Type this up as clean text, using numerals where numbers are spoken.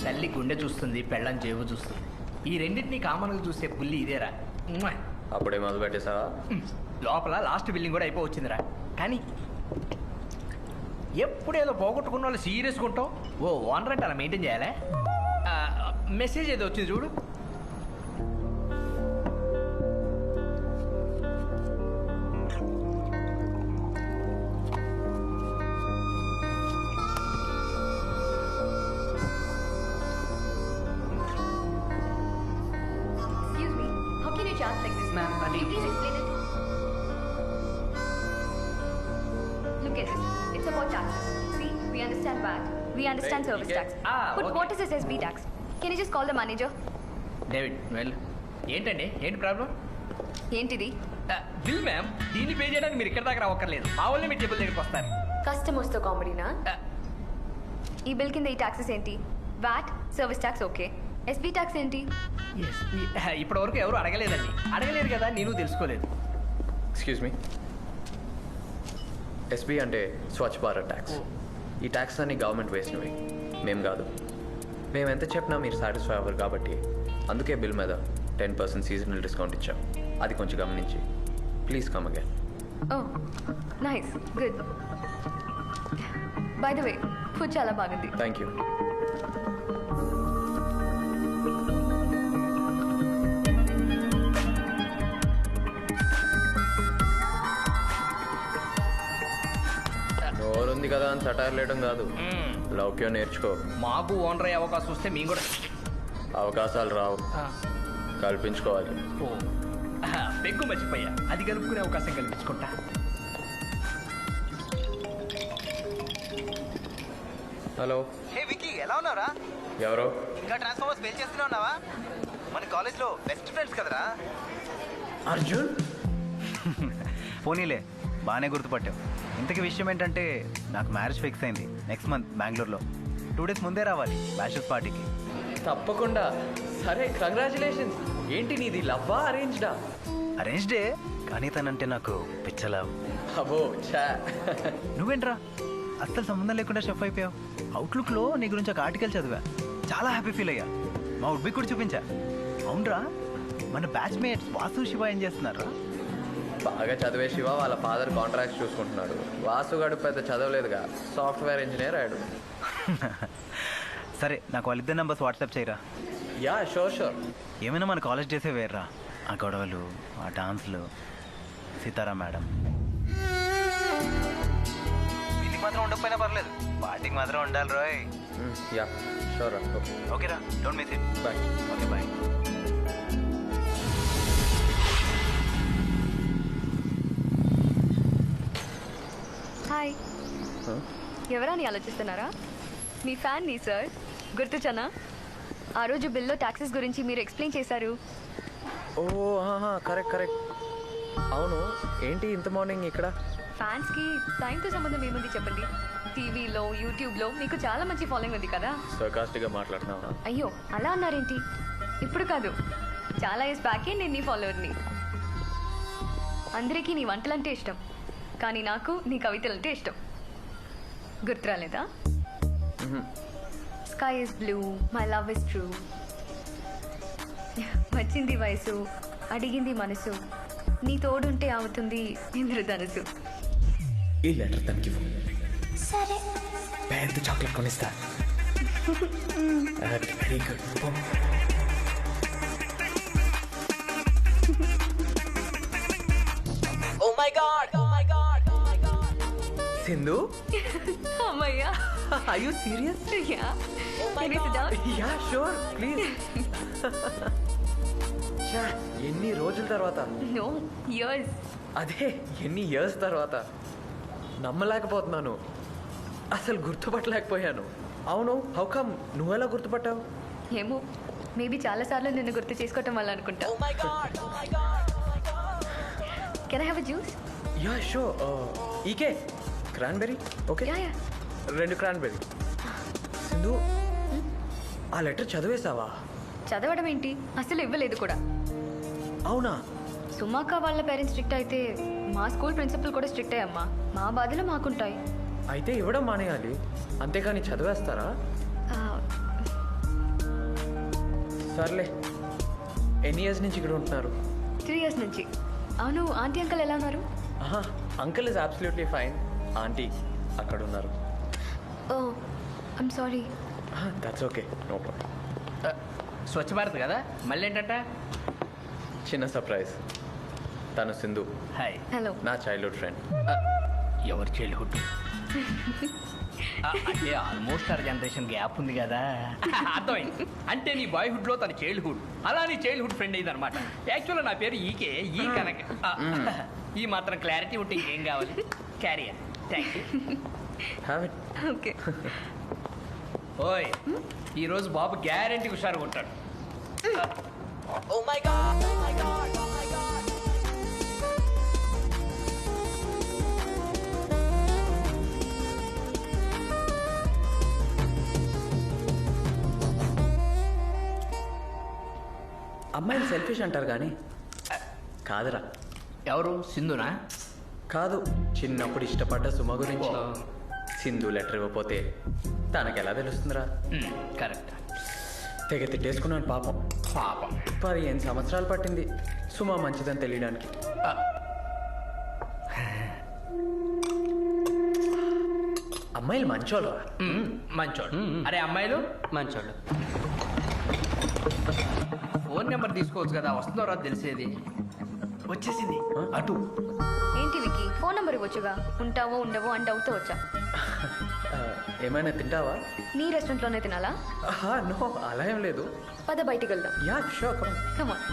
తల్లి గుండె చూస్తుంది, పెళ్ళం జేబు చూస్తుంది. ఈ రెండింటినీ కామన్గా చూసే పుల్లి ఇదేరా. ఉమ్మా. అప్పుడే మొదలు పెట్టేసావా? లోపల లాస్ట్ బిల్లింగ్ కూడా అయిపోవచ్చిందిరా. కానీ ఎప్పుడేదో పోగొట్టుకున్న వాళ్ళు సీరియస్గా ఉంటాం. ఓ ఓనర్ అంటే అలా మెయింటైన్ చేయాలా? మెసేజ్ ఏదో వచ్చింది చూడు. We understand service tax. But okay. what is this SB tax? Can you just call the manager? David well ఏంటండి, ఏంటి ప్రాబ్లం? ఏంటిది? బిల్ మ్యామ్, దీన్ని పే చేయడానికి మీరు ఇక్కడ దాకా రావక్కర్లేదు. మా వాళ్ళే మీ టేబుల్ దగ్గరికి వస్తారు. కస్టమర్స్తో కామెడీనా? ఈ బిల్ కింద ఈ ట్యాక్సెస్ ఏంటి? VAT, service tax okay, SB tax ఏంటి? ఇప్పటి వరకు ఎవరు అడగలేదండి. అడగలేదు కదా, నేను తెలుసుకోలేదు. ఎక్స్క్యూజ్ మీ, ఎస్బీ అంటే స్వచ్ఛ భారత్ ట్యాక్స్. ఈ ట్యాక్స్ అన్ని గవర్నమెంట్ వేసినవి, మేము కాదు. మేము ఎంత చెప్పినా మీరు సాటిస్ఫై అవ్వరు కాబట్టి అందుకే బిల్ మీద 10% సీజనల్ డిస్కౌంట్ ఇచ్చాం. అది కొంచెం గమనించి please come again. Oh nice, good. By the way, food చాలా బాగుంది. Thank you. నోరుంది కదా అని సటార్ లేయడం కాదు, లౌక్యం నేర్చుకో. మాకు ఓనర్ అయ్యే అవకాశం వస్తే మేము కూడా అవకాశాలు రావు, కల్పించుకోవాలి. ఓ పెగ్గు మర్చిపోయా, అది కలుపుకునే అవకాశం కల్పించుకుంటా. హలో. హే విక్కీ, ఎలా ఉన్నావురా? ఎవరో? ఇంకా ట్రాన్స్ఫార్మర్స్ ఫెయిల్ చేస్తూనే ఉన్నావా? మన కాలేజ్లో బెస్ట్ ఫ్రెండ్స్ కదరా. అర్జున్. పోనీలే, బాగానే గుర్తుపట్టావు. ఇంతకీ విషయం ఏంటంటే, నాకు మ్యారేజ్ ఫిక్స్ అయింది నెక్స్ట్ మంత్ బెంగళూరులో. 2 days ముందే రావాలి బ్యాషెస్ పార్టీకి. తప్పకుండా. సరే, కంగ్రాచులేషన్స్. ఏంటి నీది లవ్వా అరేంజ్డా? అరేంజ్డే, కానీ తనంటే నాకు పిచ్చలా. అబ్బో చా. నువ్వేంట్రా అస్సలు సంబంధం లేకుండా షెఫ్ అయిపోయావు. అవుట్లుక్లో నీ గురించి ఒక ఆర్టికల్ చదివా, చాలా హ్యాపీ ఫీల్ అయ్యా. మా ఉడ్బి కూడా చూపించా. అవునరా, మన బ్యాచ్మేట్స్ వాసు శివ ఏం చేస్తున్నారా? బాగా చదివే శివ వాళ్ళ ఫాదర్ కాంట్రాక్ట్స్ చూసుకుంటున్నాడు. వాసుగాడు పెద్ద చదవలేదుగా, సాఫ్ట్వేర్ ఇంజనీర్ అయ్యాడు. సరే, నాకు వాళ్ళిద్దరు నెంబర్స్ వాట్సాప్ చేయరా. Yeah sure sure. ఏమైనా మన కాలేజ్ డేసే వేర్రా, ఆ గొడవలు, ఆ డాన్స్లు. సీతారా మేడం వీళ్ళకి మాత్రం ఉండకపోయినా పర్లేదు, పార్టీకి మాత్రం ఉండాలి రోయ్. Ya sure. ఓకే ఓకేరా, don't miss it. Bye. Okay bye. Hi. ఎవరని ఆలోచిస్తున్నారా? మీ ఫ్యాన్ నీ సార్, గుర్తుచనా? ఆ రోజు బిల్లో ట్యాక్సెస్ గురించి మీరు ఎక్స్ప్లెయిన్ చేశారు. Oh correct correct. అవును, ఏంటి ఇంత మార్నింగ్ ఇక్కడ? ఫ్యాన్స్కి టైంతో సంబంధం ఏముంది చెప్పండి? టీవీలో, యూట్యూబ్లో మీకు చాలా మంచి ఫాలోయింగ్ ఉంది కదా. సర్కాస్టిక్గా మాట్లాడుతున్నావా? అయ్యో అలా అన్నారేంటి? ఇప్పుడు కాదు, చాలా ఇయర్స్ బ్యాకే నేను నీ ఫాలోవర్ని. అందరికీ నీ వంటలంటే ఇష్టం, కానీ నాకు నీ కవితలంటే ఇష్టం. గుర్తురాలేదా? Sky is blue, my love is true, వచ్చింది వయసు, అడిగింది మనసు, నీ తోడుంటే అవుతుంది ఇంద్రధనుసు. ఈ లెటర్ తనకి సరే, పెద్ద చాక్లెట్ కొనిస్తా. Very good. Oh my god, oh my god, oh my god. Sindhu, అమ్మయ్యా. Are you serious? Yeah. Can we sit down? Yeah sure please. ఎన్ని రోజుల తర్వాత? No, years. అదే, ఎన్ని ఇయర్స్ తర్వాత. నమ్మలేకపోతున్నాను, అసలు గుర్తుపట్టలేకపోయాను. అవును, హౌ కమ్? నువ్వెలా గుర్తుపట్టావు? ఏమో, మేబీ చాలాసార్లు నిన్ను గుర్తు చేసుకోవటం వల్ల అనుకుంటా. Oh my god, oh my god, oh my god. Can I have a juice? Yeah sure. ఈకే cranberry. Okay, yeah yeah. 2 cranberry. Sindhu, ఆ లెటర్ చదివేశావా? చదవడం ఏంటి, అసలు ఇవ్వలేదు కూడా. అవునా? సుమాక వాళ్ళ పేరెంట్స్ స్ట్రిక్ట్ అయితే మా స్కూల్ ప్రిన్సిపల్ కూడా స్ట్రిక్ట్ అయ్యమ్మా. మా బాధలు మాకుంటాయి. అయితే ఇవ్వడం మానేయాలి, అంతేకాని చదివేస్తారా? సర్లే, ఎన్ని ఇయర్స్ నుంచి ఇక్కడ ఉంటున్నారు? 3 years నుంచి. అవును, ఆంటీ అంకల్ ఎలా ఉన్నారు? Uncle is absolutely fine. Aunty అక్కడ ఉన్నారు. Oh I'm sorry. That's okay, no problem. Swachh Bharat కదా, మళ్ళీ ఏంటంట? చిన్న సర్ప్రైజ్. తను సింధు, హాయ్. హలో. నా చైల్డ్హుడ్ ఫ్రెండ్. ఎవరి చైల్డ్హుడ్? అంటే ఆల్మోస్ట్ ఆ జనరేషన్ గ్యాప్ ఉంది కదా. అర్థమైంది. అంటే నీ బాయ్హుడ్లో తన చైల్డ్హుడ్, అలా నీ చైల్డ్హుడ్ ఫ్రెండ్ అయింది అనమాట. యాక్చువల్గా నా పేరు ఈకే, ఈ కనక. ఈ మాత్రం క్లారిటీ ఉంటే ఇంకేం కావాలి. Carrier. Thank you. Have it. Okay. ఓయ్, ఈరోజు బాబు గ్యారెంటీ హుషారుగా ఉంటాడు. అమ్మాయిలు సెల్ఫిష్ అంటారు కానీ కాదురా. ఎవరు? సింధునా? కాదు, చిన్నప్పుడు ఇష్టపడ్డ సుమ గురించి. సింధు లెటర్ ఇవ్వకపోతే తనకెలా తెలుస్తుందిరా? కరెక్ట్. తెగ తిట్టేసుకున్నాను పాపం. పాపం. 15 సంవత్సరాలు పట్టింది సుమ మంచిదని తెలియడానికి. అమ్మాయిలు మంచోళ్ళు. మంచోడు. అరే అమ్మాయిలు మంచోళ్ళు. ఫోన్ నెంబర్ తీసుకోవచ్చు కదా, వస్తుందో రాదు తెలిసేది. వచ్చేసింది అటు. ఏంటి వికీ, ఫోన్ నెంబర్ ఇవ్వచ్చుగా. ఉంటావో ఉండవో అని డౌట్తో వచ్చా. ఏమైనా తింటావా? నీ రెస్టారెంట్లోనే తినాలా? నో, అలా ఏం లేదు. పద బయటికి వెళ్దాం. Yeah sure, come. కమాన్.